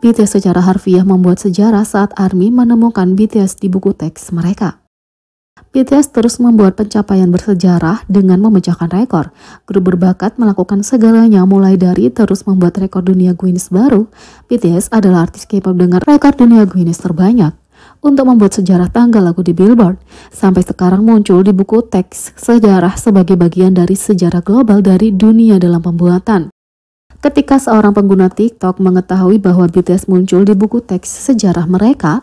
BTS secara harfiah membuat sejarah saat ARMY menemukan BTS di buku teks mereka. BTS terus membuat pencapaian bersejarah dengan memecahkan rekor. Grup berbakat melakukan segalanya mulai dari terus membuat rekor dunia Guinness baru. BTS adalah artis K-pop dengan rekor dunia Guinness terbanyak untuk membuat sejarah tanggal lagu di Billboard. Sampai sekarang muncul di buku teks sejarah sebagai bagian dari sejarah global dari dunia dalam pembuatan. Ketika seorang pengguna TikTok mengetahui bahwa BTS muncul di buku teks sejarah mereka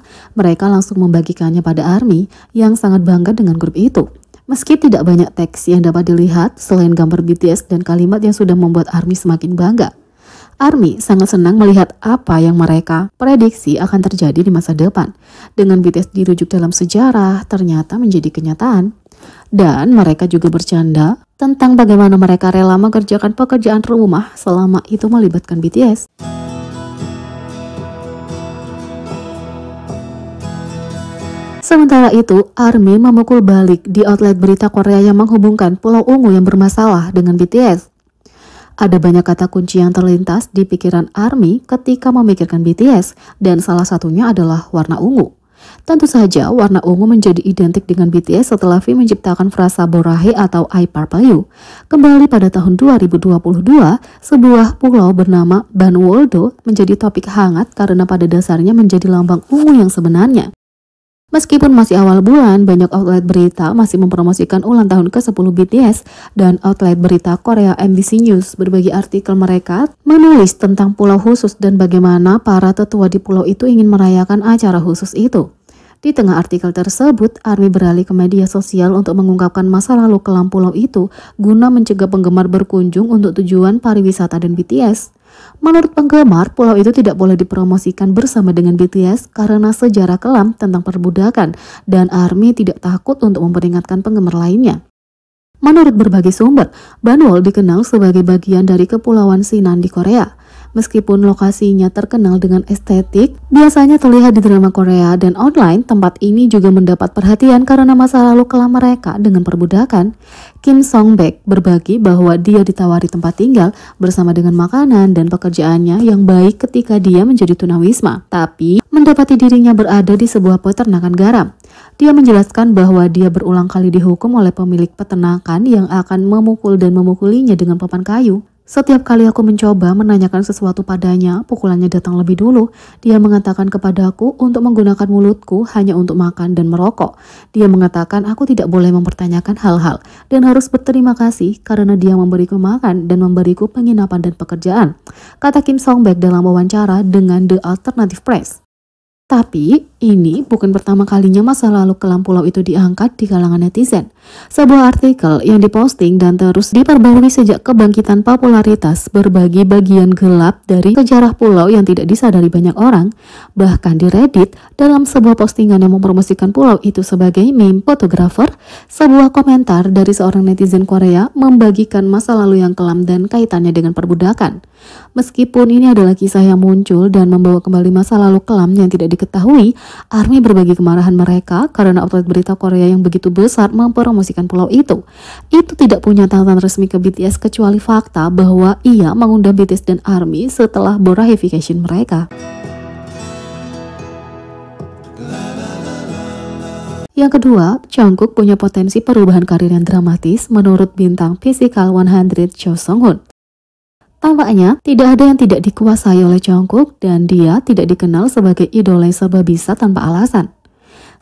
langsung membagikannya pada ARMY yang sangat bangga dengan grup itu. Meski tidak banyak teks yang dapat dilihat selain gambar BTS dan kalimat yang sudah membuat ARMY semakin bangga. ARMY sangat senang melihat apa yang mereka prediksi akan terjadi di masa depan. Dengan BTS dirujuk dalam sejarah, ternyata menjadi kenyataan. Dan mereka juga bercanda tentang bagaimana mereka rela mengerjakan pekerjaan rumah selama itu melibatkan BTS. Sementara itu, ARMY memukul balik di outlet berita Korea yang menghubungkan Pulau Ungu yang bermasalah dengan BTS. Ada banyak kata kunci yang terlintas di pikiran ARMY ketika memikirkan BTS, dan salah satunya adalah warna ungu. Tentu saja warna ungu menjadi identik dengan BTS setelah V menciptakan frasa Borahae atau I Purple You. Kembali pada tahun 2022, sebuah pulau bernama Banwoldo menjadi topik hangat karena pada dasarnya menjadi lambang ungu yang sebenarnya. Meskipun masih awal bulan, banyak outlet berita masih mempromosikan ulang tahun ke-10 BTS, dan outlet berita Korea MBC News berbagi artikel mereka menulis tentang pulau khusus dan bagaimana para tetua di pulau itu ingin merayakan acara khusus itu. Di tengah artikel tersebut, ARMY beralih ke media sosial untuk mengungkapkan masa lalu kelam pulau itu guna mencegah penggemar berkunjung untuk tujuan pariwisata dan BTS. Menurut penggemar, pulau itu tidak boleh dipromosikan bersama dengan BTS karena sejarah kelam tentang perbudakan, dan ARMY tidak takut untuk memperingatkan penggemar lainnya. Menurut berbagai sumber, Banwol dikenal sebagai bagian dari Kepulauan Sinan di Korea. Meskipun lokasinya terkenal dengan estetik, biasanya terlihat di drama Korea dan online, tempat ini juga mendapat perhatian karena masa lalu kelam mereka dengan perbudakan. Kim Song-baek berbagi bahwa dia ditawari tempat tinggal bersama dengan makanan dan pekerjaannya yang baik ketika dia menjadi tunawisma, tapi mendapati dirinya berada di sebuah peternakan garam. Dia menjelaskan bahwa dia berulang kali dihukum oleh pemilik peternakan yang akan memukul dan memukulinya dengan papan kayu. Setiap kali aku mencoba menanyakan sesuatu padanya, pukulannya datang lebih dulu. Dia mengatakan kepadaku untuk menggunakan mulutku hanya untuk makan dan merokok. Dia mengatakan aku tidak boleh mempertanyakan hal-hal dan harus berterima kasih karena dia memberiku makan dan memberiku penginapan dan pekerjaan, kata Kim Song-baek dalam wawancara dengan The Alternative Press. Tapi, ini bukan pertama kalinya masa lalu kelam pulau itu diangkat di kalangan netizen. Sebuah artikel yang diposting dan terus diperbarui sejak kebangkitan popularitas berbagi bagian gelap dari sejarah pulau yang tidak disadari banyak orang. Bahkan di Reddit, dalam sebuah postingan yang mempromosikan pulau itu sebagai meme fotografer, sebuah komentar dari seorang netizen Korea membagikan masa lalu yang kelam dan kaitannya dengan perbudakan. Meskipun ini adalah kisah yang muncul dan membawa kembali masa lalu kelam yang tidak diketahui, ARMY berbagi kemarahan mereka karena outlet berita Korea yang begitu besar mempromosikan pulau itu. Itu tidak punya catatan resmi ke BTS kecuali fakta bahwa ia mengundang BTS dan ARMY setelah Borahaeification mereka. Yang kedua, Jungkook punya potensi perubahan karir yang dramatis menurut bintang Physical 100 Cho Sung-hoon. Tampaknya, tidak ada yang tidak dikuasai oleh Jungkook dan dia tidak dikenal sebagai idola yang serba bisa tanpa alasan.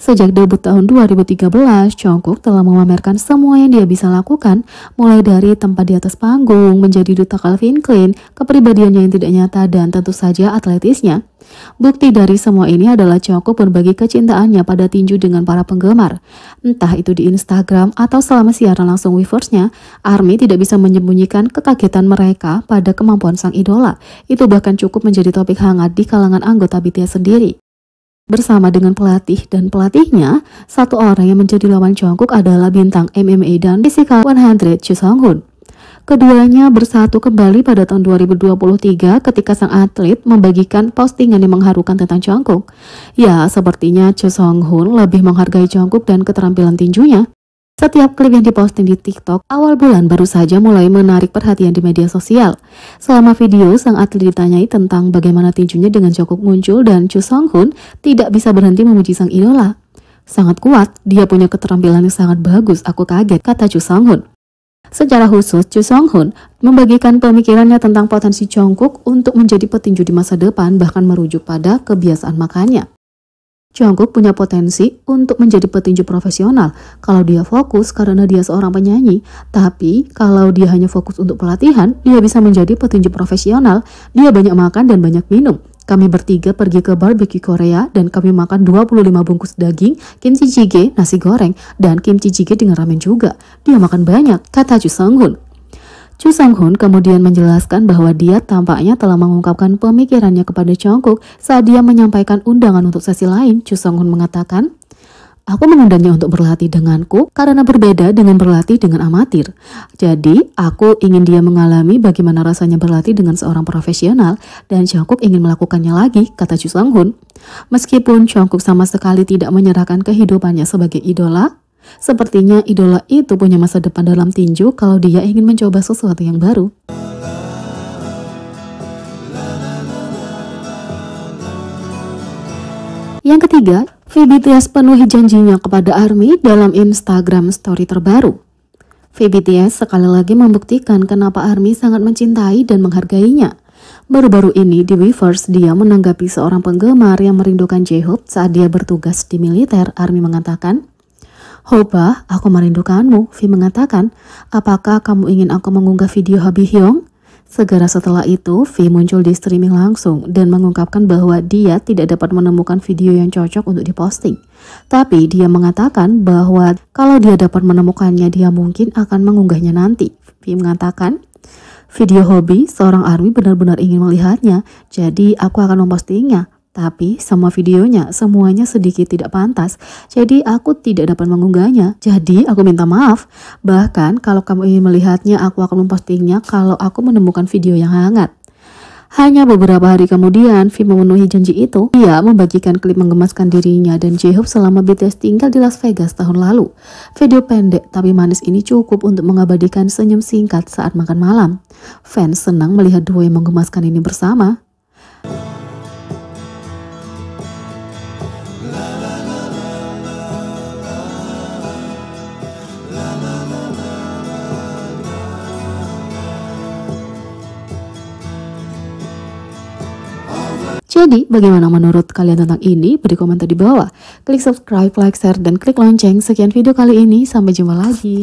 Sejak debut tahun 2013, Jungkook telah memamerkan semua yang dia bisa lakukan, mulai dari tempat di atas panggung, menjadi duta Calvin Klein, kepribadiannya yang tidak nyata, dan tentu saja atletisnya. Bukti dari semua ini adalah Jungkook berbagi kecintaannya pada tinju dengan para penggemar. Entah itu di Instagram atau selama siaran langsung Weverse-nya, ARMY tidak bisa menyembunyikan kekagetan mereka pada kemampuan sang idola. Itu bahkan cukup menjadi topik hangat di kalangan anggota BTS sendiri. Bersama dengan pelatih dan pelatihnya, satu orang yang menjadi lawan Jungkook adalah bintang MMA dan Physical 100 Cho Sung-hoon. Keduanya bersatu kembali pada tahun 2023 ketika sang atlet membagikan postingan yang mengharukan tentang Jungkook. Ya, sepertinya Cho Sung-hoon lebih menghargai Jungkook dan keterampilan tinjunya. Setiap klip yang diposting di TikTok awal bulan baru saja mulai menarik perhatian di media sosial. Selama video, sang atlet ditanyai tentang bagaimana tinjunya dengan Jungkook muncul dan Chu Sung-hoon tidak bisa berhenti memuji sang idola. Sangat kuat, dia punya keterampilan yang sangat bagus, aku kaget, kata Chu Sung-hoon. Secara khusus, Chu Sung-hoon membagikan pemikirannya tentang potensi Jungkook untuk menjadi petinju di masa depan, bahkan merujuk pada kebiasaan makannya. Jungkook punya potensi untuk menjadi petinju profesional kalau dia fokus karena dia seorang penyanyi. Tapi kalau dia hanya fokus untuk pelatihan, dia bisa menjadi petinju profesional. Dia banyak makan dan banyak minum. Kami bertiga pergi ke barbecue Korea dan kami makan 25 bungkus daging, kimchi jjigae, nasi goreng, dan kimchi jjigae dengan ramen juga. Dia makan banyak, kata Chu Sung-hoon. Chu Sung-hoon kemudian menjelaskan bahwa dia tampaknya telah mengungkapkan pemikirannya kepada Jungkook saat dia menyampaikan undangan untuk sesi lain. Chu Sung-hoon mengatakan, "Aku mengundangnya untuk berlatih denganku karena berbeda dengan berlatih dengan amatir. Jadi, aku ingin dia mengalami bagaimana rasanya berlatih dengan seorang profesional dan Jungkook ingin melakukannya lagi," kata Chu Sung-hoon. Meskipun Jungkook sama sekali tidak menyerahkan kehidupannya sebagai idola, sepertinya idola itu punya masa depan dalam tinju kalau dia ingin mencoba sesuatu yang baru. Yang ketiga, VBTS penuhi janjinya kepada ARMY dalam Instagram story terbaru. VBTS sekali lagi membuktikan kenapa ARMY sangat mencintai dan menghargainya. Baru-baru ini di Weverse, dia menanggapi seorang penggemar yang merindukan J-Hope saat dia bertugas di militer. ARMY mengatakan, "Hopa, aku merindukanmu." V mengatakan, "Apakah kamu ingin aku mengunggah video Habi Hyung?" Segera setelah itu, V muncul di streaming langsung dan mengungkapkan bahwa dia tidak dapat menemukan video yang cocok untuk diposting. Tapi dia mengatakan bahwa kalau dia dapat menemukannya, dia mungkin akan mengunggahnya nanti. V mengatakan, "Video hobi seorang ARMY benar-benar ingin melihatnya, jadi aku akan mempostingnya. Tapi semua videonya semuanya sedikit tidak pantas, jadi aku tidak dapat mengunggahnya. Jadi aku minta maaf. Bahkan kalau kamu ingin melihatnya, aku akan mempostingnya kalau aku menemukan video yang hangat." Hanya beberapa hari kemudian, V memenuhi janji itu. Dia membagikan klip menggemaskan dirinya dan J-Hope selama BTS tinggal di Las Vegas tahun lalu. Video pendek tapi manis ini cukup untuk mengabadikan senyum singkat saat makan malam. Fans senang melihat duo yang menggemaskan ini bersama. Jadi, bagaimana menurut kalian tentang ini? Beri komentar di bawah. Klik subscribe, like, share, dan klik lonceng. Sekian video kali ini. Sampai jumpa lagi.